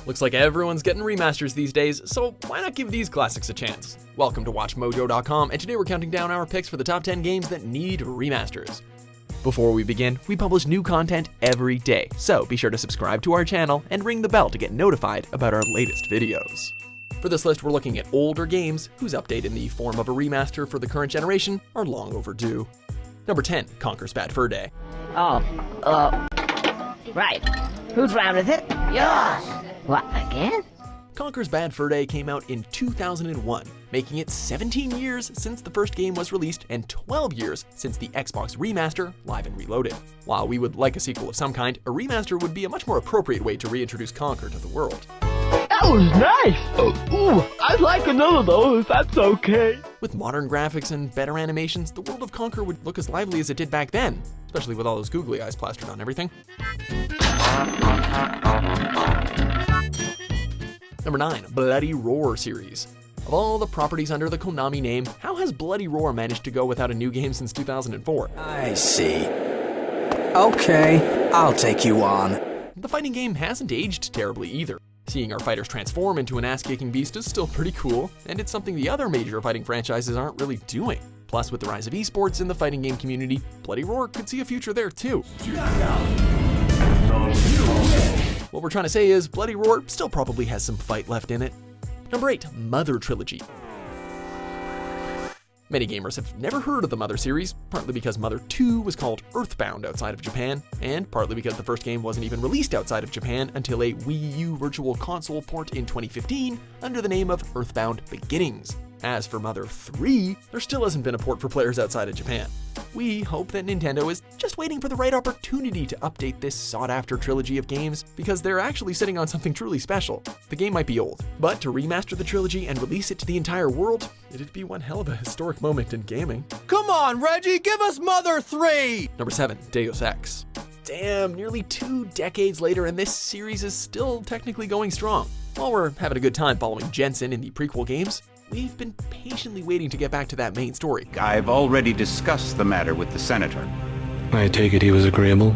Looks like everyone's getting remasters these days, so why not give these classics a chance? Welcome to WatchMojo.com, and today we're counting down our picks for the top 10 games that need remasters. Before we begin, we publish new content every day, so be sure to subscribe to our channel and ring the bell to get notified about our latest videos. For this list, we're looking at older games whose update in the form of a remaster for the current generation are long overdue. Number 10, Conker's Bad Fur Day. Right. Whose round is it? Yours! What, again? Conker's Bad Fur Day came out in 2001, making it 17 years since the first game was released and 12 years since the Xbox remaster, Live and Reloaded. While we would like a sequel of some kind, a remaster would be a much more appropriate way to reintroduce Conker to the world. That was nice! Ooh, I'd like another though, if that's okay. With modern graphics and better animations, the world of Conker would look as lively as it did back then, especially with all those googly eyes plastered on everything. Number 9, Bloody Roar series. Of all the properties under the Konami name, how has Bloody Roar managed to go without a new game since 2004? I see. Okay, I'll take you on. The fighting game hasn't aged terribly either. Seeing our fighters transform into an ass-kicking beast is still pretty cool, and it's something the other major fighting franchises aren't really doing. Plus, with the rise of esports in the fighting game community, Bloody Roar could see a future there too. What we're trying to say is, Bloody Roar still probably has some fight left in it. Number 8, Mother Trilogy. Many gamers have never heard of the Mother series, partly because Mother 2 was called Earthbound outside of Japan, and partly because the first game wasn't even released outside of Japan until a Wii U Virtual Console port in 2015 under the name of Earthbound Beginnings. As for Mother 3, there still hasn't been a port for players outside of Japan. We hope that Nintendo is just waiting for the right opportunity to update this sought-after trilogy of games, because they're actually sitting on something truly special. The game might be old, but to remaster the trilogy and release it to the entire world, it'd be one hell of a historic moment in gaming. Come on, Reggie, give us Mother 3! Number 7, Deus Ex. Damn, nearly 2 decades later and this series is still technically going strong. While we're having a good time following Jensen in the prequel games, we've been patiently waiting to get back to that main story. I've already discussed the matter with the senator. I take it he was agreeable?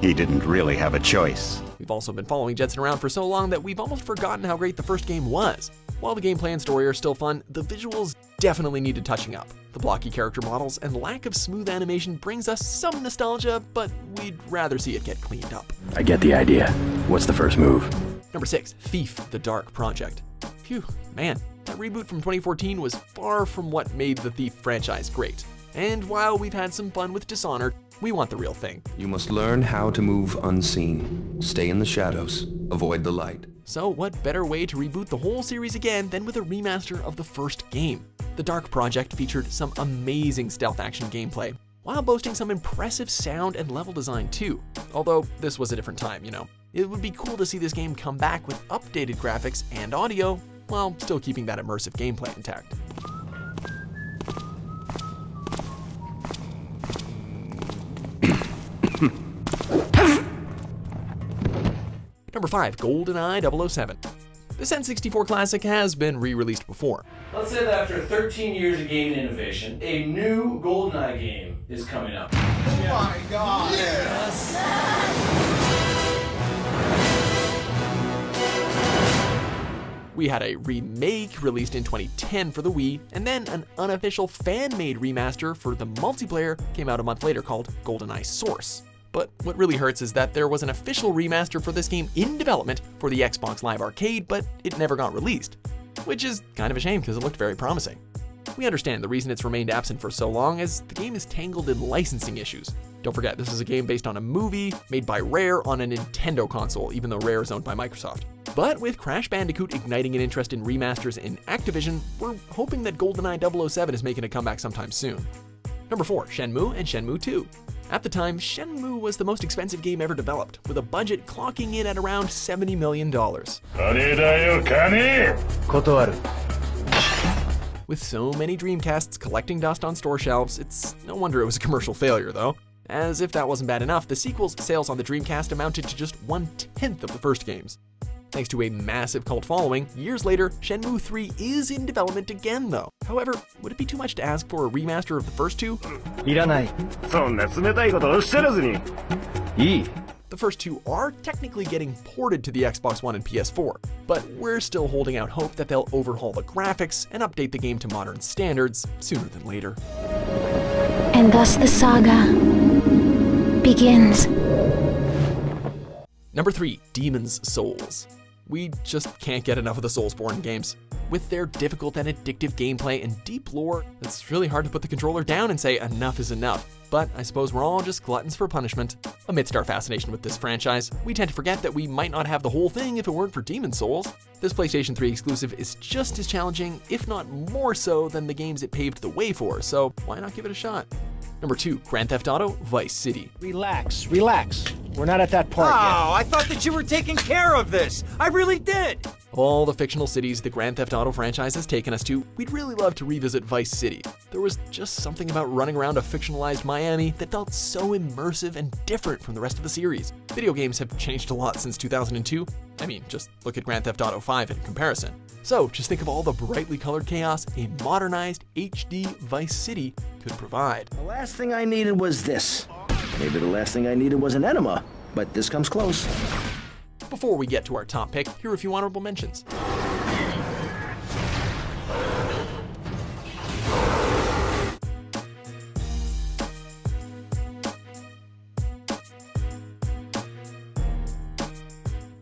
He didn't really have a choice. We've also been following Jensen around for so long that we've almost forgotten how great the first game was. While the gameplay and story are still fun, the visuals definitely needed touching up. The blocky character models and lack of smooth animation brings us some nostalgia, but we'd rather see it get cleaned up. I get the idea. What's the first move? Number 6, Thief: The Dark Project. Phew, man. That reboot from 2014 was far from what made the Thief franchise great. And while we've had some fun with Dishonored, we want the real thing. You must learn how to move unseen. Stay in the shadows. Avoid the light. So what better way to reboot the whole series again than with a remaster of the first game? The Dark Project featured some amazing stealth action gameplay, while boasting some impressive sound and level design too. Although this was a different time, you know. It would be cool to see this game come back with updated graphics and audio, while still keeping that immersive gameplay intact. Number 5, GoldenEye 007. This N64 classic has been re-released before. Let's say that after 13 years of gaming innovation, a new GoldenEye game is coming up. Oh my god! Yes! We had a remake released in 2010 for the Wii, and then an unofficial fan-made remaster for the multiplayer came out a month later called GoldenEye Source. But what really hurts is that there was an official remaster for this game in development for the Xbox Live Arcade, but it never got released. Which is kind of a shame because it looked very promising. We understand the reason it's remained absent for so long is the game is tangled in licensing issues. Don't forget, this is a game based on a movie made by Rare on a Nintendo console, even though Rare is owned by Microsoft. But with Crash Bandicoot igniting an interest in remasters in Activision, we're hoping that GoldenEye 007 is making a comeback sometime soon. Number 4, Shenmue and Shenmue 2. At the time, Shenmue was the most expensive game ever developed, with a budget clocking in at around $70 million. With so many Dreamcasts collecting dust on store shelves, it's no wonder it was a commercial failure though. As if that wasn't bad enough, the sequel's sales on the Dreamcast amounted to just 1/10 of the first game's. Thanks to a massive cult following, years later, Shenmue 3 is in development again though. However, would it be too much to ask for a remaster of the first two? The The first two are technically getting ported to the Xbox One and PS4, but we're still holding out hope that they'll overhaul the graphics and update the game to modern standards sooner than later. And thus the saga begins. Number 3, Demon's Souls. We just can't get enough of the Soulsborne games. With their difficult and addictive gameplay and deep lore, it's really hard to put the controller down and say enough is enough. But I suppose we're all just gluttons for punishment. Amidst our fascination with this franchise, we tend to forget that we might not have the whole thing if it weren't for Demon's Souls. This PlayStation 3 exclusive is just as challenging, if not more so, than the games it paved the way for, so why not give it a shot? Number 2, Grand Theft Auto Vice City. Relax. We're not at that part yet. Oh, I thought that you were taking care of this. I really did. Of all the fictional cities the Grand Theft Auto franchise has taken us to, we'd really love to revisit Vice City. There was just something about running around a fictionalized Miami that felt so immersive and different from the rest of the series. Video games have changed a lot since 2002. I mean, just look at Grand Theft Auto 5 in comparison. So just think of all the brightly colored chaos a modernized HD Vice City could provide. The last thing I needed was this. Maybe the last thing I needed was an enema, but this comes close. Before we get to our top pick, here are a few honorable mentions.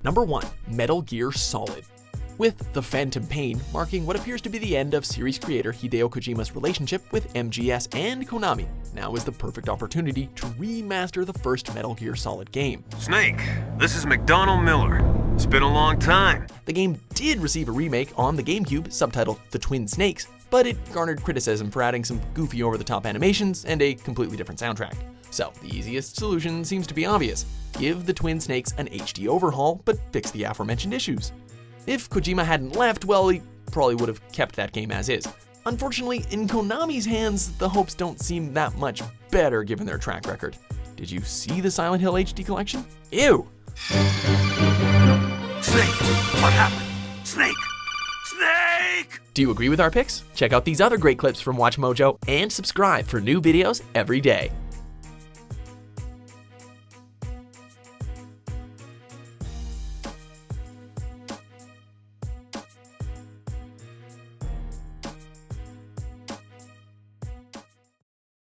Number 1, Metal Gear Solid. With The Phantom Pain marking what appears to be the end of series creator Hideo Kojima's relationship with MGS and Konami, now is the perfect opportunity to remaster the first Metal Gear Solid game. Snake, this is McDonald Miller. It's been a long time. The game did receive a remake on the GameCube subtitled The Twin Snakes, but it garnered criticism for adding some goofy over-the-top animations and a completely different soundtrack. So the easiest solution seems to be obvious. Give the Twin Snakes an HD overhaul, but fix the aforementioned issues. If Kojima hadn't left, well, he probably would have kept that game as is. Unfortunately, in Konami's hands, the hopes don't seem that much better given their track record. Did you see the Silent Hill HD collection? Ew! Snake, what happened? Snake! Snake! Do you agree with our picks? Check out these other great clips from WatchMojo and subscribe for new videos every day.